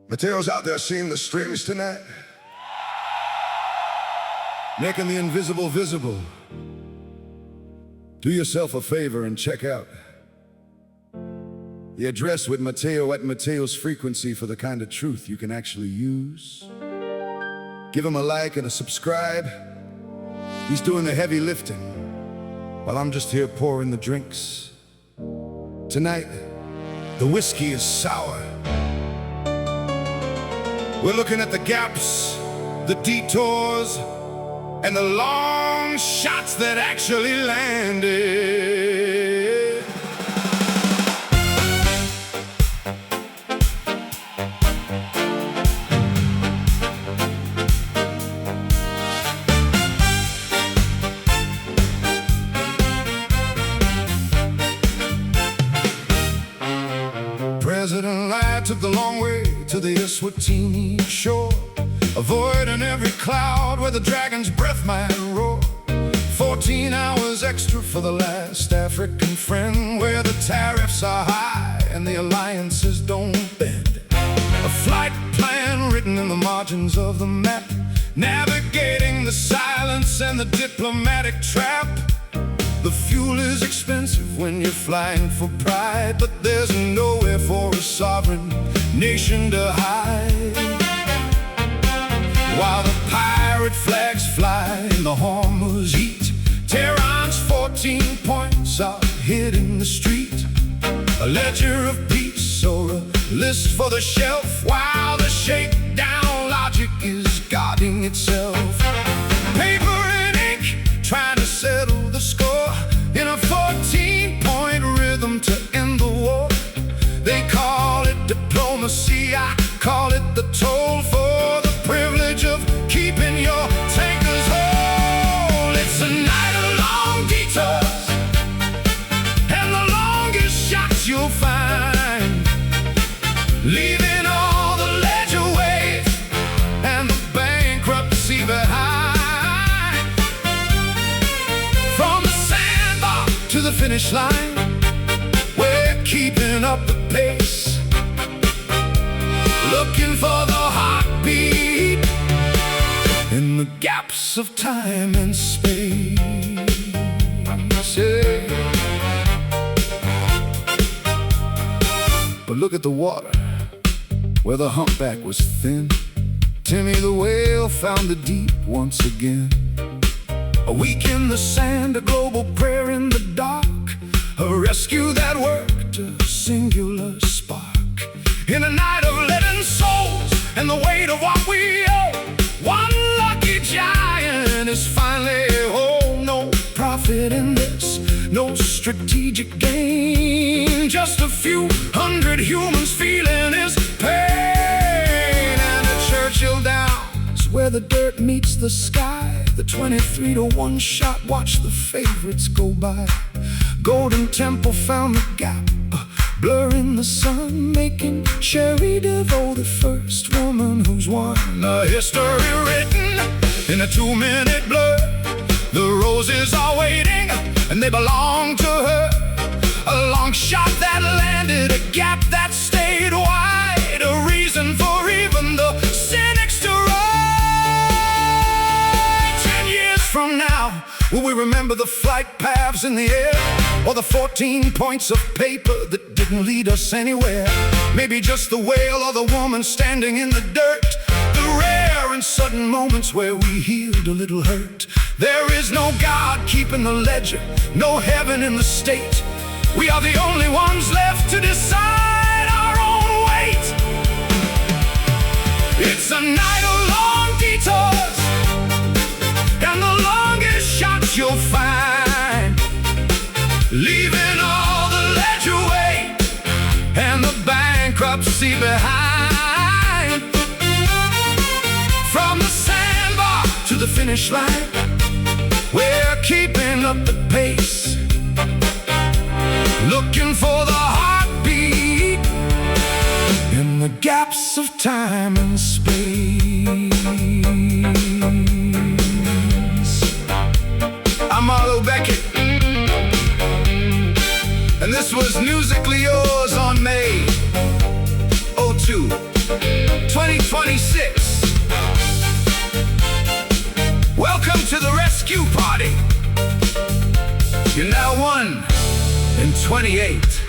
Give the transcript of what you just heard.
Mateo's out there seeing the strings tonight, making the invisible visible. Do yourself a favor and check out the address with Mateo at Mateo's Frequency for the kind of truth you can actually use. Give him a like and a subscribe. He's doing the heavy lifting while I'm just here pouring the drinks. Tonight, the whiskey is sour. We're looking at the gaps, the detours, and the long shots that actually landed. President Lai took the long way to the Eswatini shore, avoiding every cloud where the dragon's breath might roar. 14 hours extra for the last African friend, where the tariffs are high and the alliances don't bend. A flight plan written in the margins of the map, navigating the silence and the diplomatic trap. The fuel is expensive when you're flying for pride, but there's nowhere for a sovereign nation to hide. While the pirate flags fly in the Hormuz heat, Tehran's 14 points are hid in the street. A ledger of peace or a list for the shelf, while the shakedown logic is guarding itself. Paper and ink trying to settle the score in a 14-point rhythm to end the war. They call it diplomacy, I call it the toll for the privilege of keeping your tankers whole. It's a night of long detours and the longest shots you'll find, leaving all the ledger weight and the bankruptcy behind. From the sandbar to the finish line, we're keeping up the pace, looking for the heartbeat in the gaps of time and space. Yeah. But look at the water, where the humpback was thin. Timmy the whale found the deep once again. A week in the sand, a global prayer in the dark, a rescue that worked, a singular spark. In a night of leaden souls and the weight of what we owe, one lucky giant is finally home. No profit in this, no strategic gain, just a few hundred humans feeling his pain. And the Churchill Downs, where the dirt meets the sky, the 23-1 shot, watch the favorites go by. Golden Temple found the gap, blur in the sun, making Cherry DeVoe the first woman who's won a history written in a 2-minute blur. The roses are waiting and they belong to her. A long shot that landed, a gap that stayed wide, a reason for even the cynics to ride. 10 years from now, will we remember the flight paths in the air, or the 14 points of paper that didn't lead us anywhere? Maybe just the whale or the woman standing in the dirt, the rare and sudden moments where we healed a little hurt. There is no God keeping the ledger, no heaven in the state. We are the only ones left to decide our own weight. It's a night of long detours and the longest shots you'll find, leaving all the ledger weight and the bankruptcy behind. From the sandbar to the finish line, we're keeping up the pace, looking for the heartbeat in the gaps of time and space. I'm Marlo Beckett, And this was Musically Yours on May 02, 2026. Welcome to the rescue party. You're now 1 in 28.